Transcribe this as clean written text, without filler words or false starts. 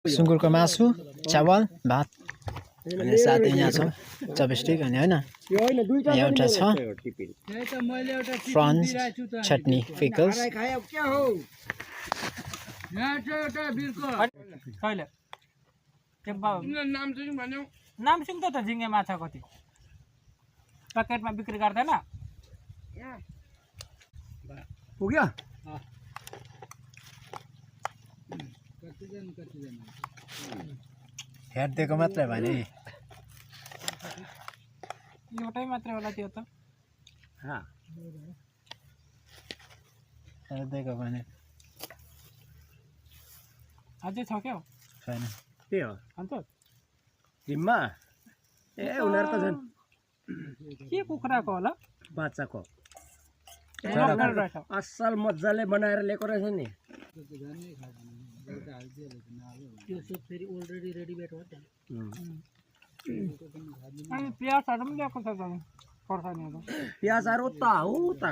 सुँगुरको मासु चावल भात अनि साथै यहाँ छ चपस्टिक अनि हैन यहाँ एउटा छ फ्रान्स चटनी पिकल्स नामसिङ त झिङ्गे माछा कति प्याकेटमा बिक्री गर्दैन पुग्यो हेर्देको मात्रै भने एउटै मात्रै होला त्यो त हेर्देको भने अझै छ क्या छैन के हो अन्त जिम्मा ए उनीहरू त झन् के कुखुराको होला बाच्चाको मकर रहेछ असल मजाले बनाएर ल्याएको रहेछ नि त्यो सब फेरि अलरेडी रेडीमेड हो त अनि प्याजहरू पनि ल्याएको छ त खोर्सानीहरू प्याजहरू त हो त